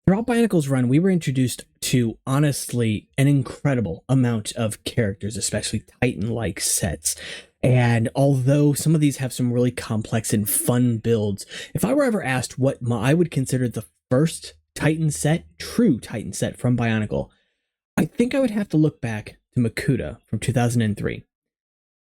Throughout Bionicle's run, we were introduced to, honestly, an incredible amount of characters, especially Titan-like sets. And although some of these have some really complex and fun builds, if I were ever asked what I would consider the first Titan set, true Titan set from Bionicle, I think I would have to look back to Makuta from 2003.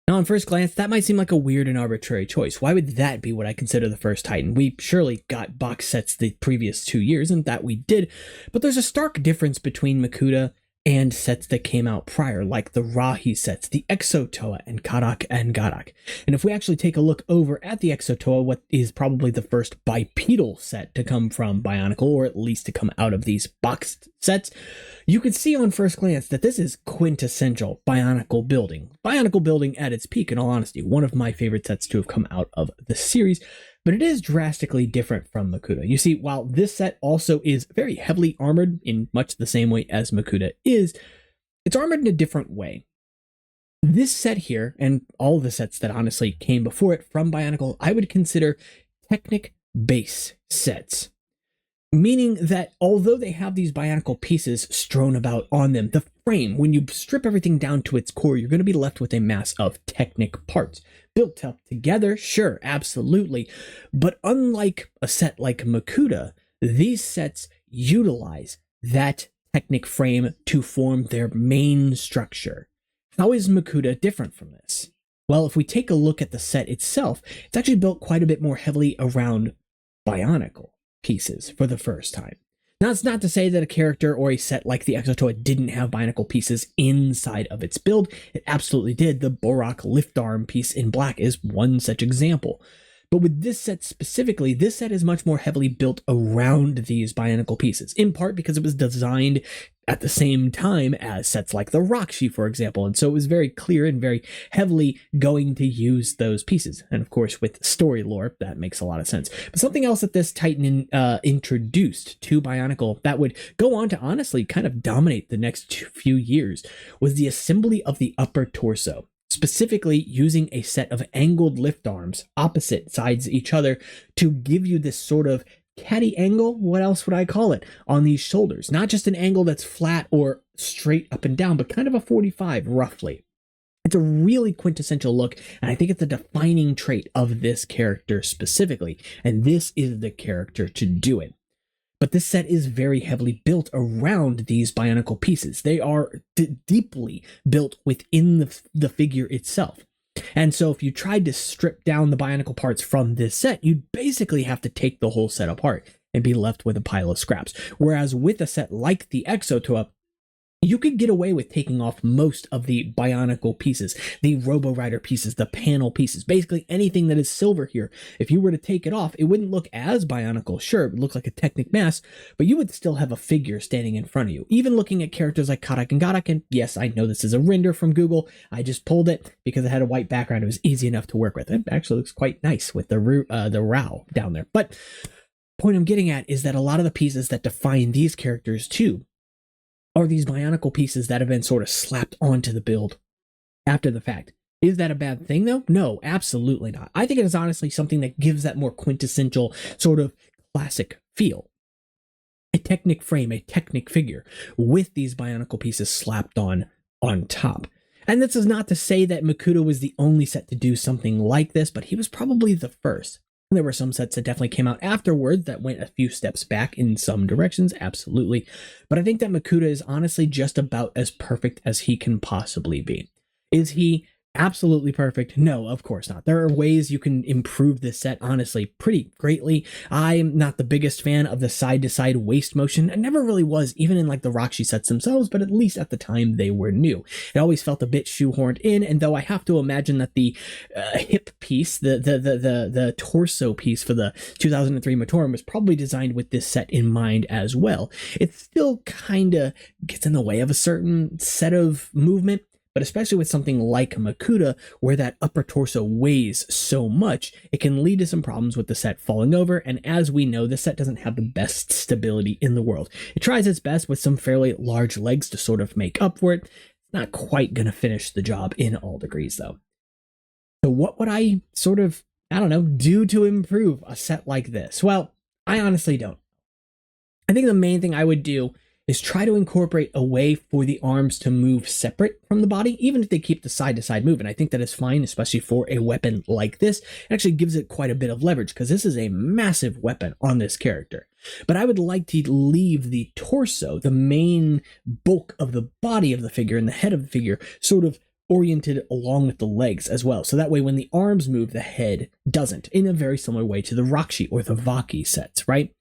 Now, on first glance, that might seem like a weird and arbitrary choice. Why would that be what I consider the first Titan? We surely got box sets the previous 2 years, and that we did, but there's a stark difference between Makuta and sets that came out prior, like the Rahi sets, the Exotoa, and Karak and Garak. And if we actually take a look over at the Exotoa, what is probably the first bipedal set to come from Bionicle, or at least to come out of these boxed sets, you can see on first glance that this is quintessential Bionicle building. Bionicle building at its peak, in all honesty, one of my favorite sets to have come out of the series, but it is drastically different from Makuta. You see, while this set also is very heavily armored in much the same way as Makuta is, it's armored in a different way. This set here, and all the sets that honestly came before it from Bionicle, I would consider Technic base sets. Meaning that although they have these Bionicle pieces strewn about on them, the frame, when you strip everything down to its core, you're going to be left with a mass of Technic parts. Built up together, sure, absolutely. But unlike a set like Makuta, these sets utilize that Technic frame to form their main structure. How is Makuta different from this? Well, if we take a look at the set itself, it's actually built quite a bit more heavily around Bionicle pieces for the first time. Now, it's not to say that a character or a set like the Exotoa didn't have Bionicle pieces inside of its build. It absolutely did. The Borak lift arm piece in black is one such example. But with this set specifically, this set is much more heavily built around these Bionicle pieces, in part because it was designed at the same time as sets like the Rakshi, for example, and so it was very clear and very heavily going to use those pieces. And of course, with story lore, that makes a lot of sense. But something else that this Titan introduced to Bionicle that would go on to honestly kind of dominate the next few years was the assembly of the upper torso. Specifically using a set of angled lift arms opposite sides each other to give you this sort of catty angle, what else would I call it, on these shoulders. Not just an angle that's flat or straight up and down, but kind of a 45 roughly. It's a really quintessential look, and I think it's a defining trait of this character specifically, and this is the character to do it. But this set is very heavily built around these Bionicle pieces. They are deeply built within the figure itself. And so if you tried to strip down the Bionicle parts from this set, you'd basically have to take the whole set apart and be left with a pile of scraps. Whereas with a set like the Exotoa, you could get away with taking off most of the Bionicle pieces, the Robo Rider pieces, the panel pieces, basically anything that is silver here. If you were to take it off, it wouldn't look as Bionicle. Sure, it would look like a Technic mass, but you would still have a figure standing in front of you. Even looking at characters like Karak and Garak, and yes, I know this is a render from Google. I just pulled it because it had a white background. It was easy enough to work with. It actually looks quite nice with the Rao down there. But the point I'm getting at is that a lot of the pieces that define these characters too are these Bionicle pieces that have been sort of slapped onto the build after the fact. Is that a bad thing though? No, absolutely not. I think it is honestly something that gives that more quintessential sort of classic feel. A Technic frame, a Technic figure with these Bionicle pieces slapped on top. And this is not to say that Makuta was the only set to do something like this, but he was probably the first. There were some sets that definitely came out afterwards that went a few steps back in some directions, absolutely. But I think that Makuta is honestly just about as perfect as he can possibly be. Is he absolutely perfect? No, of course not. There are ways you can improve this set, honestly, pretty greatly. I'm not the biggest fan of the side-to-side waist motion. I never really was, even in like the Rakshi sets themselves, but at least at the time they were new. It always felt a bit shoehorned in, and though I have to imagine that the hip piece, the torso piece for the 2003 Matoran was probably designed with this set in mind as well, it still kind of gets in the way of a certain set of movement. But especially with something like Makuta, where that upper torso weighs so much, it can lead to some problems with the set falling over, and as we know, this set doesn't have the best stability in the world. It tries its best with some fairly large legs to sort of make up for it. It's not quite going to finish the job in all degrees, though. So what would I sort of, do to improve a set like this? Well, I honestly don't. I think the main thing I would do is try to incorporate a way for the arms to move separate from the body, even if they keep the side to side movement. I think that is fine, especially for a weapon like this. It actually gives it quite a bit of leverage because this is a massive weapon on this character. But I would like to leave the torso, the main bulk of the body of the figure and the head of the figure, sort of oriented along with the legs as well. So that way when the arms move, the head doesn't, in a very similar way to the Rakshi or the Vaki sets, right?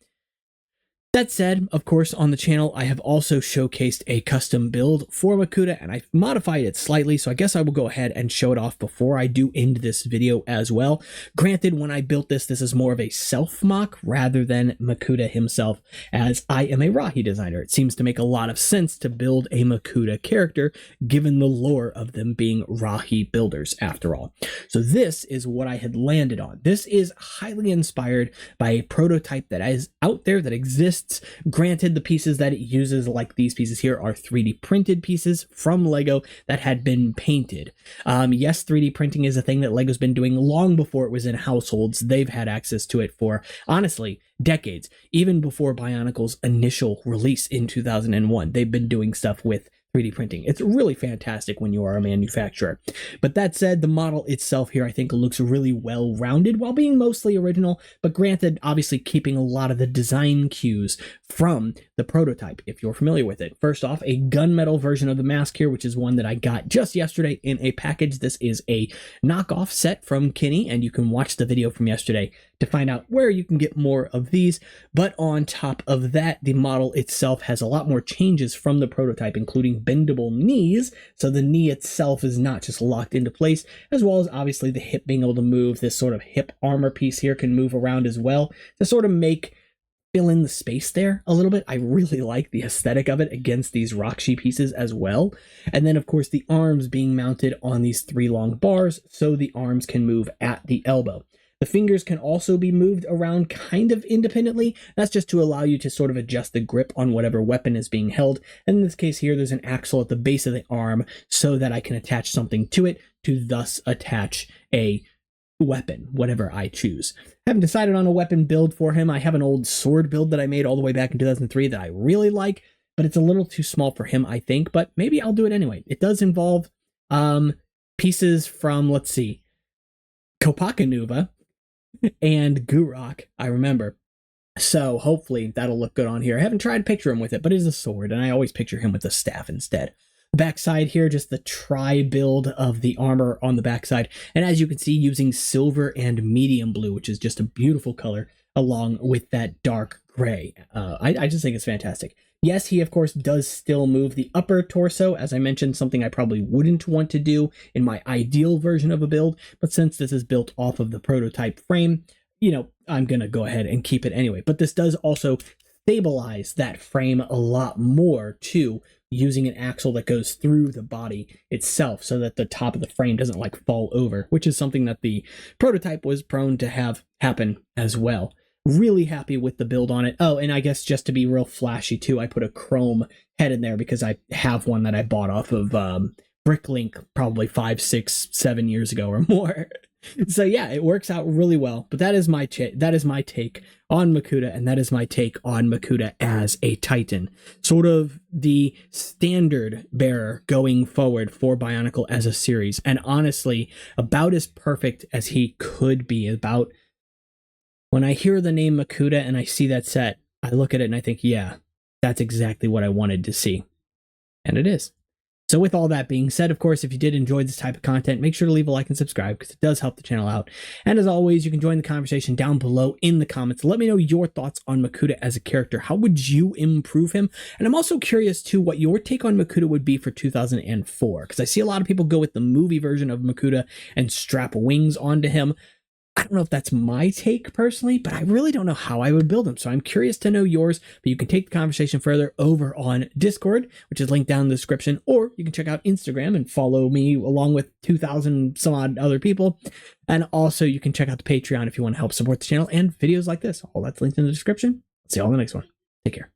That said, of course, on the channel, I have also showcased a custom build for Makuta, and I've modified it slightly, so I guess I will go ahead and show it off before I do end this video as well. Granted, when I built this is more of a self-mock rather than Makuta himself, as I am a Rahi designer. It seems to make a lot of sense to build a Makuta character, given the lore of them being Rahi builders, after all. So this is what I had landed on. This is highly inspired by a prototype that is out there, that exists. Granted, the pieces that it uses, like these pieces here, are 3D printed pieces from Lego that had been painted. Yes, 3D printing is a thing that Lego's been doing long before it was in households. They've had access to it for, honestly, decades. Even before Bionicle's initial release in 2001, they've been doing stuff with 3D printing. It's really fantastic when you are a manufacturer. But that said, the model itself here I think looks really well rounded while being mostly original, but granted, obviously keeping a lot of the design cues from the prototype, if you're familiar with it. First off, a gunmetal version of the mask here, which is one that I got just yesterday in a package. This is a knockoff set from Kinney, and you can watch the video from yesterday to find out where you can get more of these. But on top of that, the model itself has a lot more changes from the prototype, including bendable knees, so the knee itself is not just locked into place, as well as obviously the hip being able to move. This sort of hip armor piece here can move around as well to sort of fill in the space there a little bit. I really like the aesthetic of it against these Rakshi pieces as well. And then of course the arms being mounted on these 3 long bars, so the arms can move at the elbow. The fingers can also be moved around kind of independently. That's just to allow you to sort of adjust the grip on whatever weapon is being held. And in this case here, there's an axle at the base of the arm so that I can attach something to it to thus attach a weapon, whatever I choose. I haven't decided on a weapon build for him. I have an old sword build that I made all the way back in 2003 that I really like, but it's a little too small for him, I think, but maybe I'll do it anyway. It does involve pieces from, let's see, Kopakanuva and Gurok, I remember. So hopefully that'll look good on here. I haven't tried to picture him with it, but it is a sword, and I always picture him with a staff instead. Backside here, just the tri-build of the armor on the backside, and as you can see, using silver and medium blue, which is just a beautiful color, along with that dark gray. I just think it's fantastic. Yes, he of course does still move the upper torso, as I mentioned, something I probably wouldn't want to do in my ideal version of a build, but since this is built off of the prototype frame, you know, I'm gonna go ahead and keep it anyway. But this does also stabilize that frame a lot more too, using an axle that goes through the body itself so that the top of the frame doesn't like fall over, which is something that the prototype was prone to have happen as well. Really happy with the build on it. Oh, and I guess just to be real flashy too, I put a chrome head in there because I have one that I bought off of Bricklink probably 5, 6, 7 years ago or more. So yeah, it works out really well. But that is my take on Makuta, and that is my take on Makuta as a Titan. Sort of the standard bearer going forward for Bionicle as a series, and honestly, about as perfect as he could be. About when I hear the name Makuta and I see that set, I look at it and I think, yeah, that's exactly what I wanted to see. And it is. So with all that being said, of course, if you did enjoy this type of content, make sure to leave a like and subscribe because it does help the channel out. And as always, you can join the conversation down below in the comments. Let me know your thoughts on Makuta as a character. How would you improve him? And I'm also curious too what your take on Makuta would be for 2004, because I see a lot of people go with the movie version of Makuta and strap wings onto him. I don't know if that's my take personally, but I really don't know how I would build him. So I'm curious to know yours, but you can take the conversation further over on Discord, which is linked down in the description, or you can check out Instagram and follow me along with 2,000 some odd other people. And also you can check out the Patreon if you want to help support the channel and videos like this. All that's linked in the description. See you all in the next one. Take care.